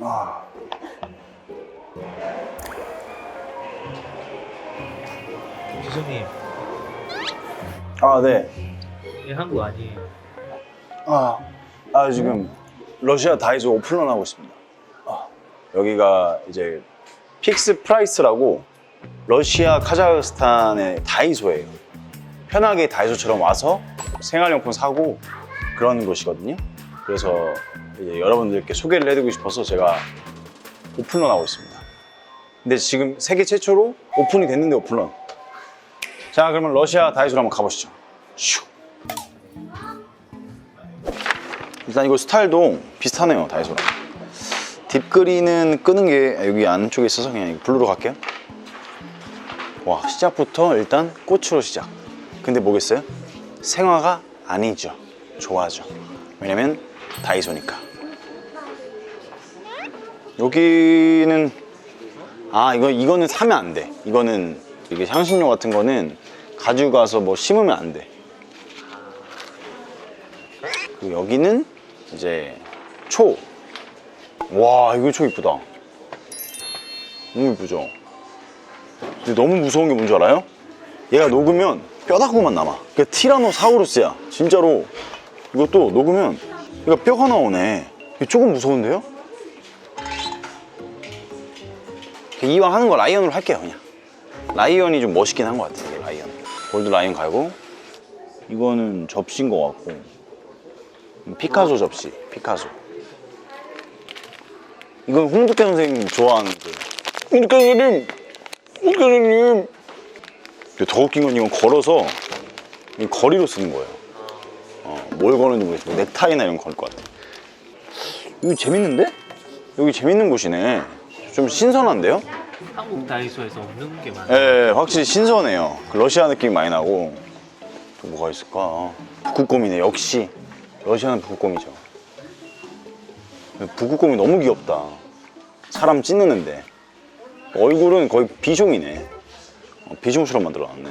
아. 지성님, 아, 네. 얘 한국 아니에요. 지금 러시아 다이소 오픈런 하고 있습니다. 여기가 이제 픽스 프라이스라고 러시아 카자흐스탄의 다이소예요. 편하게 다이소처럼 와서 생활용품 사고 그런 곳이거든요. 그래서 이제 여러분들께 소개를 해드리고 싶어서 제가 오픈런 하고 있습니다. 근데 지금 세계 최초로 오픈이 됐는데 오픈런. 자, 그러면 러시아 다이소로 한번 가보시죠. 슉. 일단 이거 스타일도 비슷하네요, 다이소랑. 딥그린은 끄는 게 여기 안쪽에 있어서 그냥 블루로 갈게요. 와, 시작부터 일단 꽃으로 시작. 근데 뭐겠어요? 생화가 아니죠. 좋아하죠. 왜냐면 다이소니까. 여기는 이거는 사면 안 돼. 이거는 이게 향신료 같은 거는 가지고 가서 뭐 심으면 안 돼. 그리고 여기는 이제 초. 와, 이거 초 이쁘다. 너무 이쁘죠? 근데 너무 무서운 게 뭔지 알아요? 얘가 녹으면 뼈다구만 남아. 그게 티라노사우루스야. 진짜로. 이것도 녹으면 얘가 뼈가 나오네. 이게 조금 무서운데요? 이왕 하는 거 라이언으로 할게요, 그냥. 라이언이 좀 멋있긴 한 것 같아요, 라이언. 골드 라이언 갈고. 이거는 접시인 것 같고. 피카소 접시, 피카소. 이건 홍두깨 선생님 좋아하는 그. 홍두깨 선생님! 근데 더 웃긴 건 이건 걸어서 이 거리로 쓰는 거예요. 뭘 거는지 모르겠어요. 넥타이나 이런 거 걸 것 같아. 여기 재밌는데? 여기 재밌는 곳이네. 좀 신선한데요? 한국 다이소에서 없는 게 많아요. 네, 확실히 신선해요. 그 러시아 느낌이 많이 나고. 또 뭐가 있을까? 북극곰이네, 역시. 러시아는 북극곰이죠. 북극곰이 너무 귀엽다. 사람 찢는데. 얼굴은 거의 비숑이네. 비숑처럼 만들어놨네.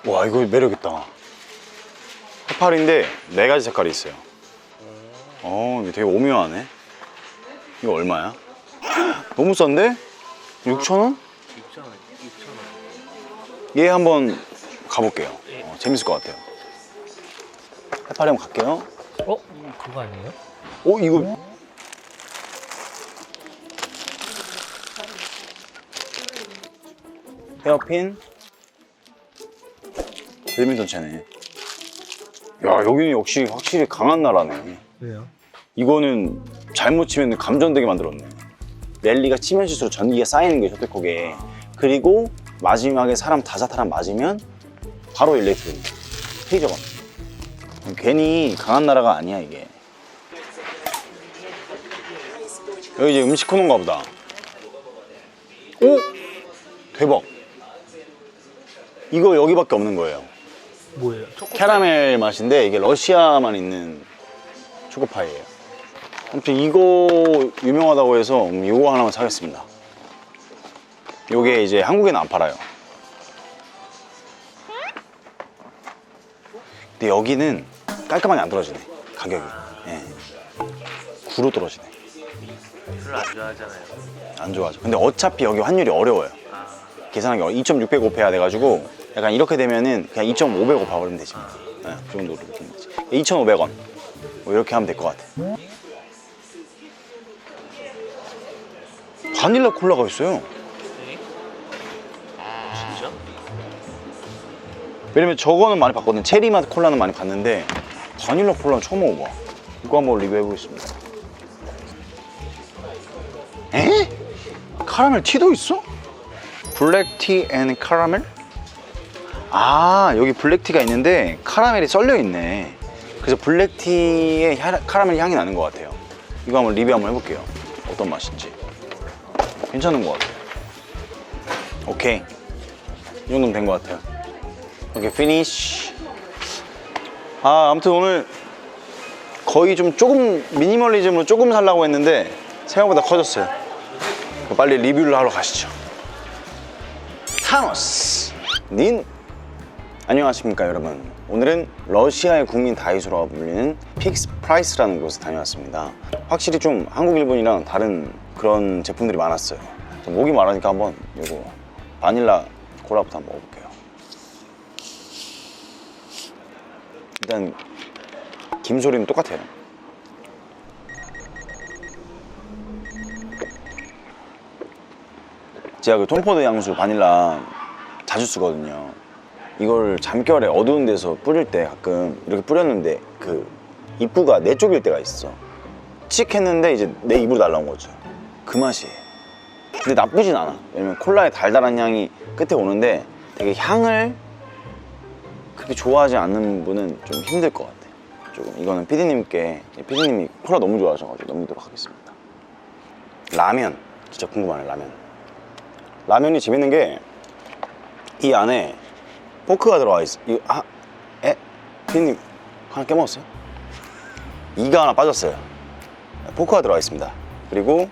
와, 이거 매력있다. 해파리인데 4가지 색깔이 있어요. 이거 되게 오묘하네. 이거 얼마야? 너무 싼데? 6,000원? 6,000원. 얘 한번 가볼게요. 재밌을 것 같아요. 해파리 한번 갈게요. 그거 아니에요? 이거 헤어핀 배드민턴 채네. 야, 여기는 역시 확실히 강한 나라네. 왜요? 이거는 잘못 치면 감전되게 만들었네. 랠리가 치면 칠수록 전기가 쌓이는 게 셔틀콕에. 그리고 마지막에 사람 다자타람 맞으면 바로 일렉트릭 테이저건. 괜히 강한 나라가 아니야 이게. 여기 이제 음식 코너인가 보다. 오! 대박. 이거 여기밖에 없는 거예요. 뭐예요? 캐러멜 맛인데 이게 러시아만 있는 초코파이예요. 아무튼 이거 유명하다고 해서 이거 하나만 사겠습니다. 이게 이제 한국에는 안 팔아요. 근데 여기는 깔끔하게 안 떨어지네, 가격이. 예. 9로 떨어지네. 별로 안 좋아하잖아요. 안 좋아하죠. 근데 어차피 여기 환율이 어려워요. 계산하기 어려워. 2.600 곱해야 돼가지고 약간 이렇게 되면은 그냥 2.500 곱해버리면 되지. 네, 그 정도로 느끼는 거지. 2,500원. 뭐 이렇게 하면 될 것 같아. 바닐라 콜라가 있어요. 네? 진짜? 왜냐면 저거는 많이 봤거든. 체리맛 콜라는 많이 봤는데 바닐라 콜라는 처음 먹어봐. 이거 한번 리뷰해보겠습니다. 에? 카라멜 티도 있어? 블랙티 앤 카라멜? 여기 블랙티가 있는데 카라멜이 썰려있네. 그래서 블랙티에 카라멜 향이 나는 것 같아요. 이거 한번 리뷰 한번 해볼게요. 어떤 맛인지. 괜찮은 것 같아요. 오케이, 이 정도면 된 것 같아요. 오케이, 피니쉬. 아무튼 오늘 거의 조금 미니멀리즘으로 조금 살려고 했는데 생각보다 커졌어요. 빨리 리뷰를 하러 가시죠. 타노스 닌 안녕하십니까 여러분. 오늘은 러시아의 국민 다이소라고 불리는 픽스 프라이스라는 곳에 다녀왔습니다. 확실히 좀 한국, 일본이랑 다른 그런 제품들이 많았어요. 목이 마르니까 한번 이거 바닐라 콜라부터 한번 먹어볼게요. 일단 김 소리는 똑같아요. 제가 그 톰포드 향수 바닐라 자주 쓰거든요. 이걸 잠결에 어두운 데서 뿌릴 때 가끔 이렇게 뿌렸는데 그 입구가 내 쪽일 때가 있어. 칙 했는데 이제 내 입으로 날라온 거죠. 그 맛이에요. 근데 나쁘진 않아. 왜냐면 콜라의 달달한 향이 끝에 오는데 되게 향을 그렇게 좋아하지 않는 분은 좀 힘들 것 같아. 조금 이거는 피디님이 콜라 너무 좋아하셔가지고 넘기도록 하겠습니다. 라면 진짜 궁금하네. 라면이 재밌는 게 이 안에 포크가 들어가 있어. 이거 피디님 하나 깨먹었어요? 이가 하나 빠졌어요. 포크가 들어가 있습니다. 그리고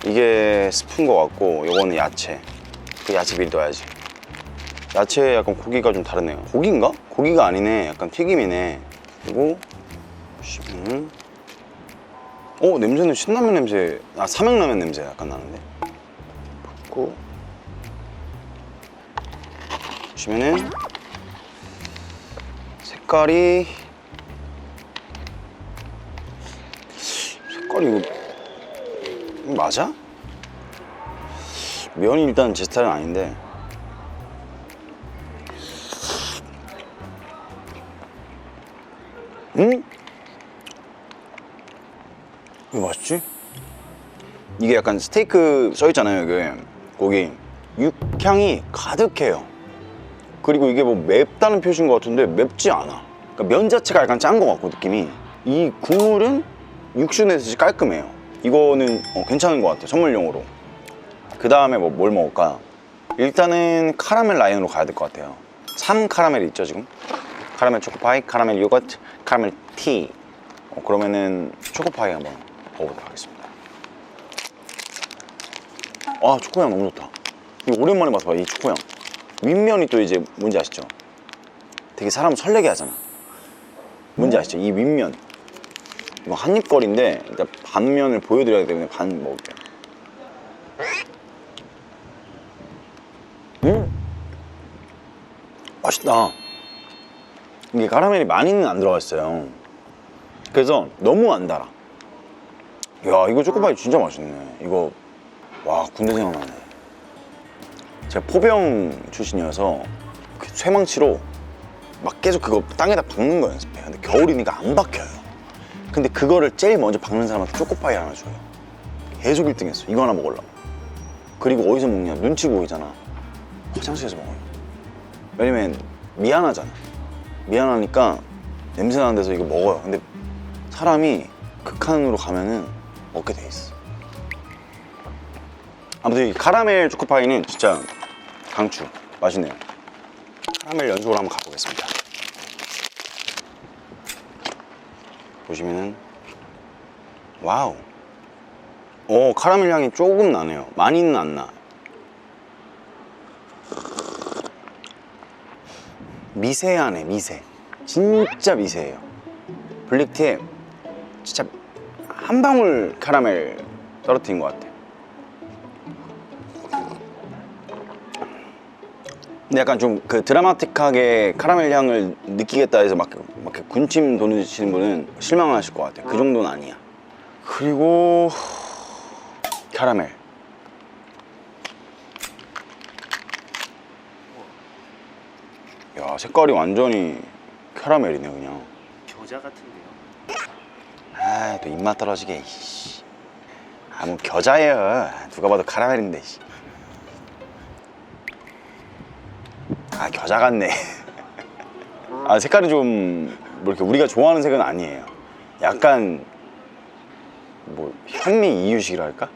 이게 스프인 것 같고 요거는 야채. 그 야채 미리 넣어야지. 야채에 약간 고기가 좀 다르네요. 고기인가? 고기가 아니네. 약간 튀김이네. 그리고 냄새는 신라면 냄새, 삼양라면 냄새 약간 나는데. 붓고 보시면은 색깔이 이거 맞아? 면이 일단 제 스타일은 아닌데 이거 맛있지? 이게 약간 스테이크 써있잖아요. 이게 고기 육향이 가득해요. 그리고 이게 뭐 맵다는 표시인 것 같은데 맵지 않아. 그러니까 면 자체가 약간 짠 것 같고 느낌이. 이 국물은 육수 내듯이 깔끔해요. 이거는 괜찮은 것 같아요. 선물용으로. 그 다음에 뭘 먹을까? 일단은 카라멜 라인으로 가야 될 것 같아요. 3카라멜 있죠 지금? 카라멜 초코파이, 카라멜 요거트, 카라멜 티. 그러면은 초코파이 한번 먹어보도록 하겠습니다. 초코향 너무 좋다. 이거 오랜만에 맡아봐. 이 초코향. 윗면이 또 이제 뭔지 아시죠? 되게 사람 설레게 하잖아. 뭔지 아시죠? 이 윗면. 이거 한입거리인데 일단 반면을 보여드려야 되기 때문에 반 먹을게요. 맛있다. 이게 카라멜이 많이는 안 들어가 있어요. 그래서 너무 안 달아. 야, 이거 초코파이 진짜 맛있네. 이거 와, 군대 생각나네. 제가 포병 출신이어서 그 쇠망치로 막 계속 그거 땅에다 박는 거 연습해요. 근데 겨울이니까 안 박혀요. 근데 그거를 제일 먼저 박는 사람한테 초코파이 하나 줘요. 계속 1등 했어. 이거 하나 먹으려고. 그리고 어디서 먹냐? 눈치 보이잖아. 화장실에서 먹어요. 왜냐면 미안하잖아. 미안하니까 냄새 나는 데서 이거 먹어요. 근데 사람이 극한으로 가면은 먹게 돼 있어. 아무튼 이 카라멜 초코파이는 진짜 강추. 맛있네요. 카라멜 연속으로 한번 가보겠습니다. 보시면은 와우. 카라멜 향이 조금 나네요. 많이는 안 나. 미세하네. 미세. 진짜 미세해요. 블랙티에 진짜 한 방울 카라멜 떨어뜨린 것 같아. 근데 약간 좀 그 드라마틱하게 카라멜 향을 느끼겠다 해서 막 군침 도시는 분은 실망하실 것 같아요. 그 정도는 아니야. 그리고 카라멜. 야, 색깔이 완전히 카라멜이네 그냥. 겨자 같은데요? 또 입맛 떨어지게. 뭐 겨자예요. 누가 봐도 카라멜인데. 겨자 같네. 색깔은 좀 뭐 이렇게 우리가 좋아하는 색은 아니에요. 약간 뭐 현미 이유식이랄까?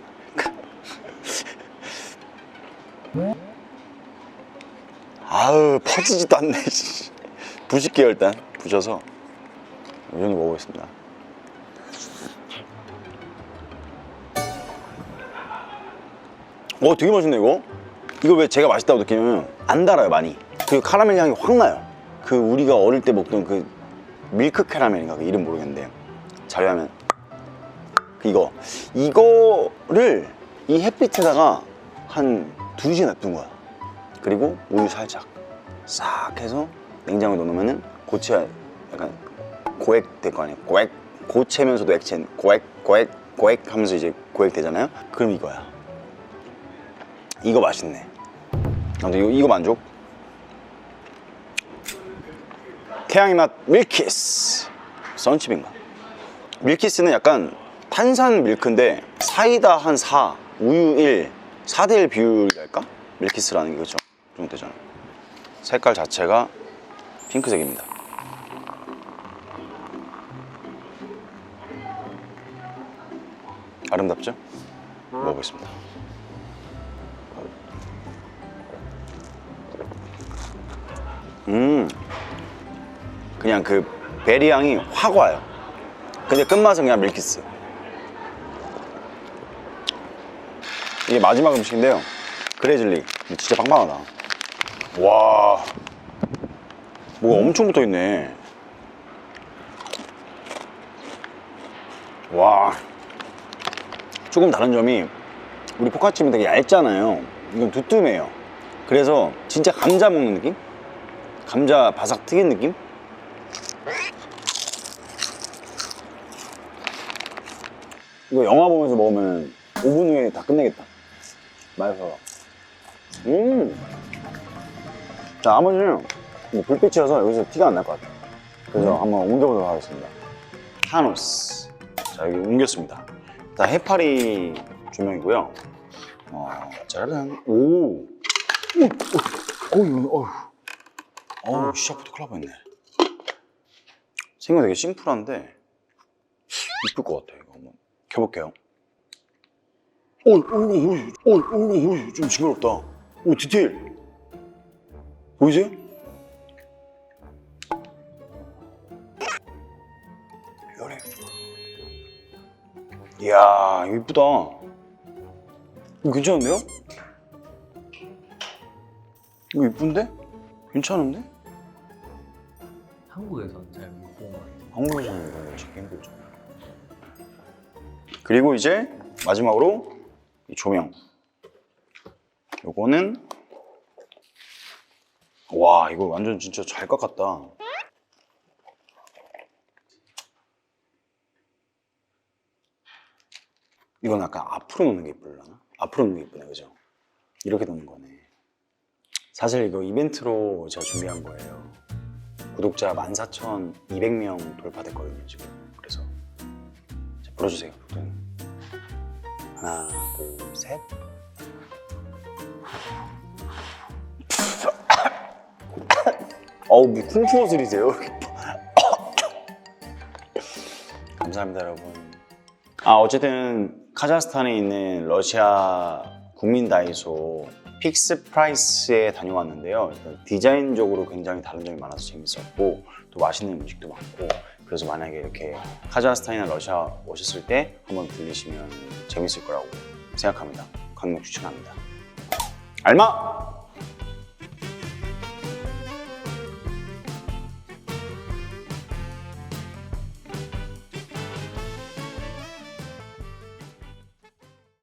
퍼지지도 않네. 부실게요. 일단 부셔서 이 정도 먹어보겠습니다. 되게 맛있네 이거. 이거 왜 제가 맛있다고 느끼냐면 안 달아요 많이. 그리고 카라멜 향이 확 나요. 그 우리가 어릴 때 먹던 그 밀크 캐러멜인가 그 이름 모르겠는데 자료하면 이거를 이 햇빛에다가 한 2시간 냅둔 거야. 그리고 우유 살짝 싹 해서 냉장고에 넣어놓으면은 고체 약간 고액 될 거 아니야. 고체면서도 액체 고액 하면서 이제 고액 되잖아요. 그럼 이거야. 이거 맛있네. 아무튼 이거 만족. 태양의 맛 밀키스 선칩인가? 밀키스는 약간 탄산 밀크인데 사이다 한 4, 우유 1, 4대1 비율이랄까? 밀키스라는 게 그렇죠? 그 정도 되잖아. 색깔 자체가 핑크색입니다. 아름답죠? 먹어보겠습니다. 그냥 그 베리 향이 확 와요. 근데 끝맛은 그냥 밀키스. 이게 마지막 음식인데요. 그레즐리. 진짜 빵빵하다. 와, 뭐가 엄청 붙어있네. 와, 조금 다른 점이 우리 포카칩은 되게 얇잖아요. 이건 두툼해요. 그래서 진짜 감자 먹는 느낌? 감자 바삭 튀긴 느낌? 이거 영화 보면서 먹으면 5분 후에 다 끝내겠다. 맛있어. 자, 나머지는 뭐 불빛이어서 여기서 티가 안 날 것 같아요. 그래서 한번 옮겨보도록 하겠습니다. 타노스. 자, 여기 옮겼습니다. 자, 해파리 조명이고요. 짜라란. 오. 어우, 시작부터 큰일 날 뻔했네. 생각 되게 심플한데 이쁠 것 같아요. 이거 한번 켜볼게요. 좀 징그럽다. 오, 디테일 보이세요? 열해. 이야, 이거 이쁘다. 이거 괜찮은데요? 이거 이쁜데? 괜찮은데? 한국에서는 잘 못 본 것 같아요. 한국에서는 이거 찾기 힘들죠. 그리고 이제 마지막으로 이 조명. 요거는 와, 이거 완전 진짜 잘 깎았다. 이건 약간 앞으로 놓는 게 이쁠라나? 앞으로 놓는 게 이쁘네, 그죠? 이렇게 놓는 거네. 사실 이거 이벤트로 제가 준비한 거예요. 구독자 14,200명 돌파됐거든요, 지금. 그래서 자, 불러주세요, 구독자님. 하나, 둘, 셋. 어우, 뭐 쿵푸어슬이세요? 감사합니다, 여러분. 어쨌든 카자흐스탄에 있는 러시아 국민 다이소 픽스 프라이스에 다녀왔는데요. 디자인적으로 굉장히 다른 점이 많아서 재밌었고 또 맛있는 음식도 많고, 그래서 만약에 이렇게 카자흐스탄이나 러시아 오셨을 때 한번 들리시면 재밌을 거라고 생각합니다. 강력 추천합니다. 알마!